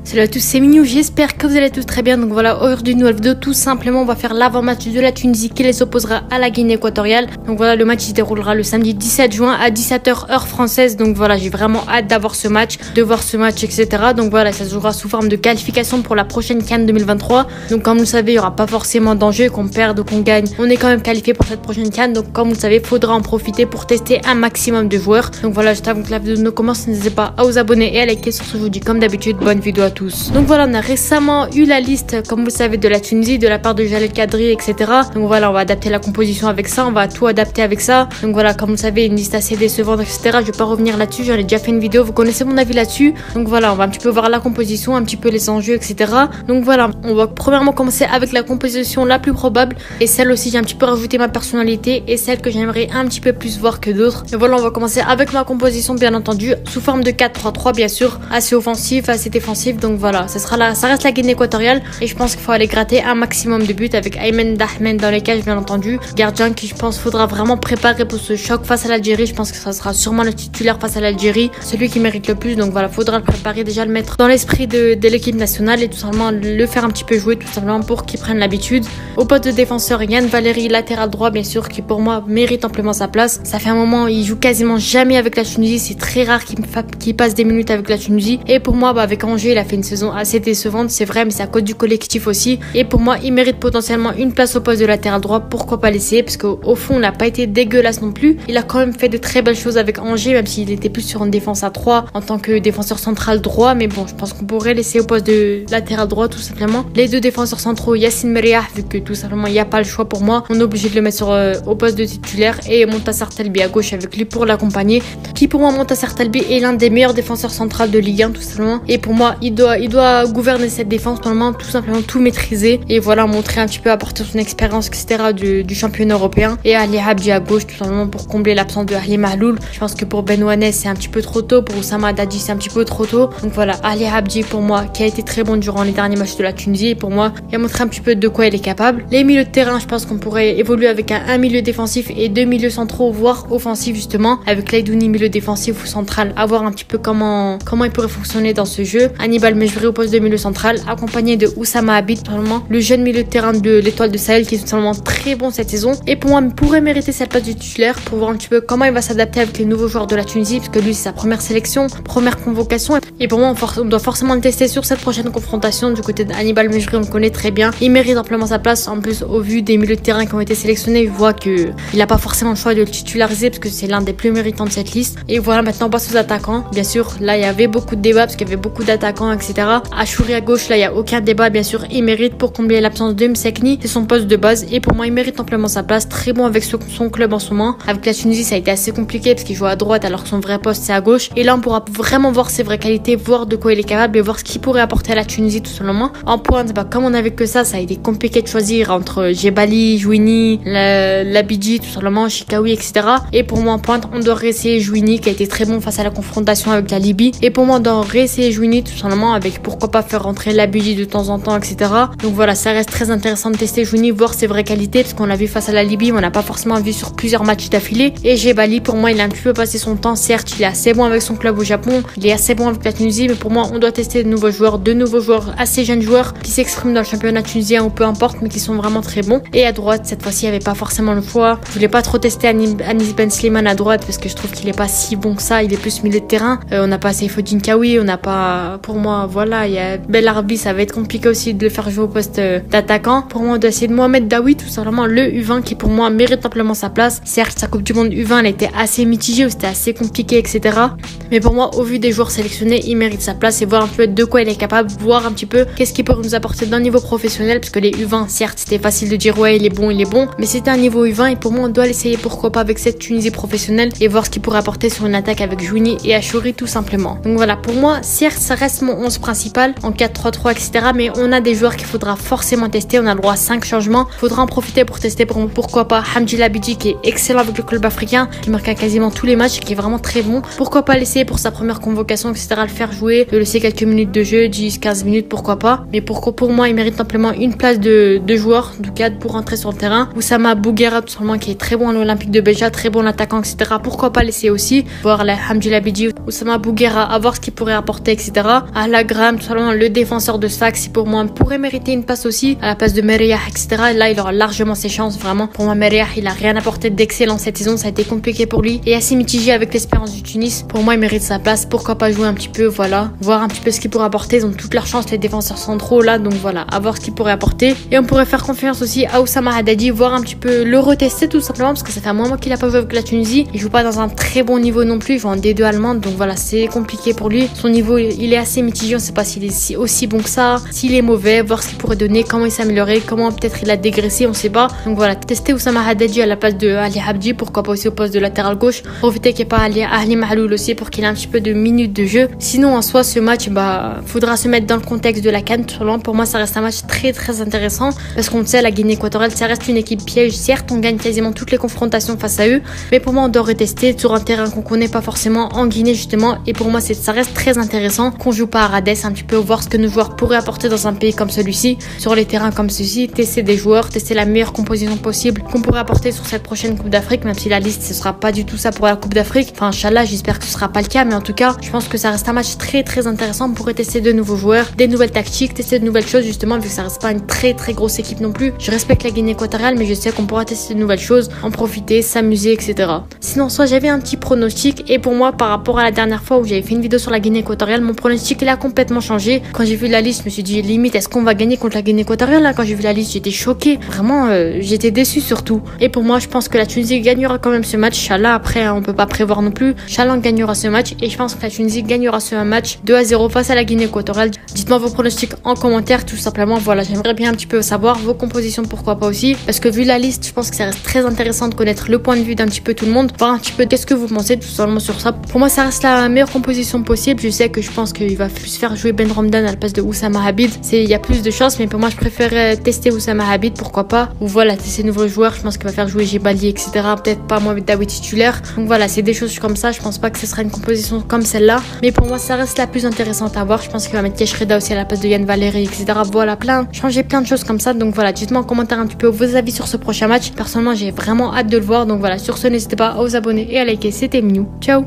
Salut à tous, c'est Minou, j'espère que vous allez tous très bien. Donc voilà, aujourd'hui nouvelle vidéo, tout simplement on va faire l'avant-match de la Tunisie qui les opposera à la Guinée équatoriale. Donc voilà, le match se déroulera le samedi 17 juin à 17h heure française. Donc voilà, j'ai vraiment hâte d'avoir ce match, de voir ce match, etc. Donc voilà, ça se jouera sous forme de qualification pour la prochaine CAN 2023. Donc comme vous le savez, il n'y aura pas forcément d'enjeu, qu'on perde ou qu'on gagne, on est quand même qualifié pour cette prochaine CAN. Donc comme vous le savez, il faudra en profiter pour tester un maximum de joueurs. Donc voilà, juste avant que la vidéo ne commence, n'hésitez pas à vous abonner et à liker. Sur ce, je vous dis comme d'habitude, bonne vidéo à tous. Donc voilà, on a récemment eu la liste, comme vous le savez, de la Tunisie, de la part de Jalel Kadri, etc. Donc voilà, on va adapter la composition avec ça, on va tout adapter avec ça. Donc voilà, comme vous le savez, une liste assez décevante, etc. Je vais pas revenir là-dessus, j'en ai déjà fait une vidéo, vous connaissez mon avis là-dessus. Donc voilà, on va un petit peu voir la composition, un petit peu les enjeux, etc. Donc voilà, on va premièrement commencer avec la composition la plus probable. Et celle aussi, j'ai un petit peu rajouté ma personnalité et celle que j'aimerais un petit peu plus voir que d'autres. Et voilà, on va commencer avec ma composition, bien entendu, sous forme de 4-3-3, bien sûr, assez offensif, assez défensif. Donc voilà, ça reste la Guinée équatoriale et je pense qu'il faut aller gratter un maximum de buts avec Aymen Dahmen dans les cages, bien entendu. Gardien qui, je pense, faudra vraiment préparer pour ce choc face à l'Algérie. Je pense que ça sera sûrement le titulaire face à l'Algérie, celui qui mérite le plus. Donc voilà, faudra le préparer, déjà le mettre dans l'esprit de l'équipe nationale et tout simplement le faire un petit peu jouer, tout simplement pour qu'il prenne l'habitude. Au poste de défenseur, Yann Valéry, latéral droit, bien sûr, qui pour moi mérite amplement sa place. Ça fait un moment, il joue quasiment jamais avec la Tunisie. C'est très rare qu'il passe des minutes avec la Tunisie. Et pour moi, avec Angers, il a fait une saison assez décevante, c'est vrai, mais c'est à cause du collectif aussi. Et pour moi, il mérite potentiellement une place au poste de latéral droit. Pourquoi pas l'essayer? Parce qu'au fond, il n'a pas été dégueulasse non plus. Il a quand même fait de très belles choses avec Angers, même s'il était plus sur une défense à 3 en tant que défenseur central droit. Mais bon, je pense qu'on pourrait laisser au poste de latéral droit, tout simplement. Les deux défenseurs centraux, Yassine Meriah, vu que tout simplement, il n'y a pas le choix pour moi. On est obligé de le mettre au poste de titulaire. Et Montassar Talbi à gauche avec lui pour l'accompagner. Qui pour moi, Montassar Talbi est l'un des meilleurs défenseurs centraux de Ligue 1, tout simplement. Et pour moi, il doit gouverner cette défense, normalement, tout simplement tout maîtriser. Et voilà, montrer un petit peu, apporter son expérience, etc. du championnat européen. Et Ali Habdi à gauche, tout simplement pour combler l'absence de Ali Mahloul. Je pense que pour Ben Ouanez, c'est un petit peu trop tôt. Pour Oussama Haddadi, c'est un petit peu trop tôt. Donc voilà, Ali Habdi pour moi, qui a été très bon durant les derniers matchs de la Tunisie. Et pour moi, il a montré un petit peu de quoi il est capable. Les milieux de terrain, je pense qu'on pourrait évoluer avec un milieu défensif et deux milieux centraux, voire offensifs justement. Avec Laidouni, milieu défensif ou central, à voir un petit peu comment il pourrait fonctionner dans ce jeu. Hannibal Mejbri au poste de milieu central, accompagné de Oussama Habib, le jeune milieu de terrain de l'Étoile de Sahel qui est totalement très bon cette saison. Et pour moi, il pourrait mériter cette place de titulaire pour voir un petit peu comment il va s'adapter avec les nouveaux joueurs de la Tunisie, parce que lui, c'est sa première sélection, première convocation. Et pour moi, on doit forcément le tester sur cette prochaine confrontation. Du côté d'Hannibal Mejbri, on le connaît très bien. Il mérite amplement sa place. En plus, au vu des milieux de terrain qui ont été sélectionnés, il voit qu'il n'a pas forcément le choix de le titulariser parce que c'est l'un des plus méritants de cette liste. Et voilà, maintenant on passe aux attaquants. Bien sûr, là, il y avait beaucoup de débats parce qu'il y avait beaucoup d'attaquants, etc. Achouri à gauche, là, il n'y a aucun débat, bien sûr. Il mérite pour combler l'absence de Msekni. C'est son poste de base. Et pour moi, il mérite amplement sa place. Très bon avec son club en ce moment. Avec la Tunisie, ça a été assez compliqué parce qu'il joue à droite alors que son vrai poste, c'est à gauche. Et là, on pourra vraiment voir ses vraies qualités, voir de quoi il est capable et voir ce qu'il pourrait apporter à la Tunisie, tout simplement. En pointe, comme on avait que ça a été compliqué de choisir entre Jebali, Jouini, Labidji, tout simplement, Chikaoui, etc. Et pour moi, en pointe, on doit réessayer Jouini qui a été très bon face à la confrontation avec la Libye. Et pour moi, on doit réessayer Jouini tout simplement avec pourquoi pas faire rentrer Labidji de temps en temps, etc. Donc voilà, ça reste très intéressant de tester Jouini, voir ses vraies qualités parce qu'on l'a vu face à la Libye, mais on n'a pas forcément vu sur plusieurs matchs d'affilée. Et Jebali, pour moi, il a un petit peu passé son temps. Certes, il est assez bon avec son club au Japon, il est assez bon avec la Tunisie, mais pour moi, on doit tester de nouveaux joueurs, assez jeunes joueurs qui s'expriment dans le championnat tunisien ou peu importe, mais qui sont vraiment très bons. Et à droite, cette fois-ci, il n'y avait pas forcément le choix. Je voulais pas trop tester Anis Ben Slimane à droite parce que je trouve qu'il est pas si bon que ça. Il est plus milieu de terrain. On n'a pas Seyfoudine Kaoui, on n'a pas, pour moi, voilà, il y a Belarbi, ça va être compliqué aussi de le faire jouer au poste d'attaquant. Pour moi, on doit essayer de Mohamed Daoui, tout simplement le U20 qui pour moi mérite amplement sa place. Certes, sa Coupe du Monde U20, elle était assez mitigée, c'était assez compliqué, etc. Mais pour moi, au vu des joueurs sélectionnés, il mérite sa place et voir un peu de quoi il est capable, voir un petit peu qu'est-ce qu'il peut nous apporter d'un niveau professionnel, parce que les U20, certes, c'était facile de dire ouais, il est bon, mais c'était un niveau U20 et pour moi, on doit l'essayer pourquoi pas avec cette Tunisie professionnelle et voir ce qu'il pourrait apporter sur une attaque avec Jouini et Achouri tout simplement. Donc voilà, pour moi, certes, ça reste mon 11 principal en 4-3-3, etc. Mais on a des joueurs qu'il faudra forcément tester. On a le droit à 5 changements. Il faudra en profiter pour tester pourquoi pas Hamdi Labidji qui est excellent avec le club africain, qui marque à quasiment tous les matchs, qui est vraiment très bon. Pourquoi pas l'essayer pour sa première convocation, etc. Le faire jouer, le laisser quelques minutes de jeu, 10-15 minutes, pourquoi pas. Mais pour moi, il mérite simplement une place de joueur, de cadre pour rentrer sur le terrain. Oussama Bouguera, tout simplement, qui est très bon à l'Olympique de Béja, très bon attaquant, etc. Pourquoi pas l'essayer aussi, voir la Hamdi Labidji, Oussama Bouguera, à voir ce qu'il pourrait apporter, etc. À voilà, Graham, tout simplement le défenseur de Sfax, pour moi pourrait mériter une passe aussi à la place de Merriah, etc. Là, il aura largement ses chances, vraiment. Pour moi, Merriah, il a rien apporté d'excellent cette saison, ça a été compliqué pour lui et assez mitigé avec l'Espérance du Tunis. Pour moi, il mérite sa place. Pourquoi pas jouer un petit peu, voilà, voir un petit peu ce qu'il pourrait apporter. Ils ont toute leur chance, les défenseurs centraux là, donc voilà, à voir ce qu'il pourrait apporter. Et on pourrait faire confiance aussi à Oussama Haddadi, voir un petit peu le retester tout simplement, parce que ça fait un moment qu'il a pas joué avec la Tunisie. Il joue pas dans un très bon niveau non plus, il joue en D2 allemande, donc voilà, c'est compliqué pour lui. Son niveau, il est assez mitigé, on sait pas s'il est aussi bon que ça, s'il est mauvais, voir ce qu'il pourrait donner, comment il s'améliorer, comment peut-être il a dégraissé, on sait pas. Donc voilà, tester Oussama Haddadi à la place de Ali Habdi, pourquoi pas aussi au poste de latéral gauche. Profiter qu'il n'y ait pas Ali Mahloul aussi pour qu'il ait un petit peu de minutes de jeu. Sinon, en soi, ce match, faudra se mettre dans le contexte de la CAN. Pour moi, ça reste un match très très intéressant parce qu'on sait, la Guinée équatoriale, ça reste une équipe piège. Certes, on gagne quasiment toutes les confrontations face à eux, mais pour moi, on doit retester sur un terrain qu'on connaît pas forcément en Guinée justement. Et pour moi, ça reste très intéressant qu'on joue pas à Radès, un petit peu voir ce que nos joueurs pourraient apporter dans un pays comme celui-ci, sur les terrains comme ceci, tester des joueurs, tester la meilleure composition possible qu'on pourrait apporter sur cette prochaine Coupe d'Afrique, même si la liste ce sera pas du tout ça pour la Coupe d'Afrique. Enfin, Inch'Allah, j'espère que ce sera pas le cas, mais en tout cas, je pense que ça reste un match très très intéressant. On pourrait tester de nouveaux joueurs, des nouvelles tactiques, tester de nouvelles choses justement, vu que ça reste pas une très très grosse équipe non plus. Je respecte la Guinée équatoriale, mais je sais qu'on pourra tester de nouvelles choses, en profiter, s'amuser, etc. Sinon, soit j'avais un petit pronostic, et pour moi, par rapport à la dernière fois où j'avais fait une vidéo sur la Guinée équatoriale, mon pronostic il a complètement changé. Quand j'ai vu la liste, je me suis dit limite, est-ce qu'on va gagner contre la Guinée équatoriale là? Quand j'ai vu la liste, j'étais choquée, vraiment, j'étais déçue surtout. Et pour moi, je pense que la Tunisie gagnera quand même ce match. Inch'Allah, après, on peut pas prévoir non plus. Inch'Allah, on gagnera ce match, et je pense que la Tunisie gagnera ce match 2-0 face à la Guinée équatoriale. Dites-moi vos pronostics en commentaire, tout simplement. Voilà, j'aimerais bien un petit peu savoir vos compositions, pourquoi pas aussi, parce que vu la liste, je pense que ça reste très intéressant de connaître le point de vue d'un petit peu tout le monde, voir un petit peu qu'est-ce que vous pensez tout simplement sur ça. Pour moi, ça reste la meilleure composition possible. Je sais que je pense qu'il va plus faire jouer Ben Romdan à la place de Oussama Habib. Il y a plus de chances, mais pour moi, je préfère tester Oussama Habib, pourquoi pas, ou voilà, tester nouveaux joueurs. Je pense qu'il va faire jouer Jebali, etc. Peut-être pas Mohamed Daoui titulaire. Donc voilà, c'est des choses comme ça. Je pense pas que ce sera une composition comme celle-là, mais pour moi, ça reste la plus intéressante à voir. Je pense qu'il va mettre Keshreda aussi à la place de Yann Valéry, etc. Voilà, changer plein de choses comme ça. Donc voilà, dites-moi en commentaire un petit peu vos avis sur ce prochain match. Personnellement, j'ai vraiment hâte de le voir. Donc voilà, sur ce, n'hésitez pas à vous abonner et à liker. C'était Minou. Ciao.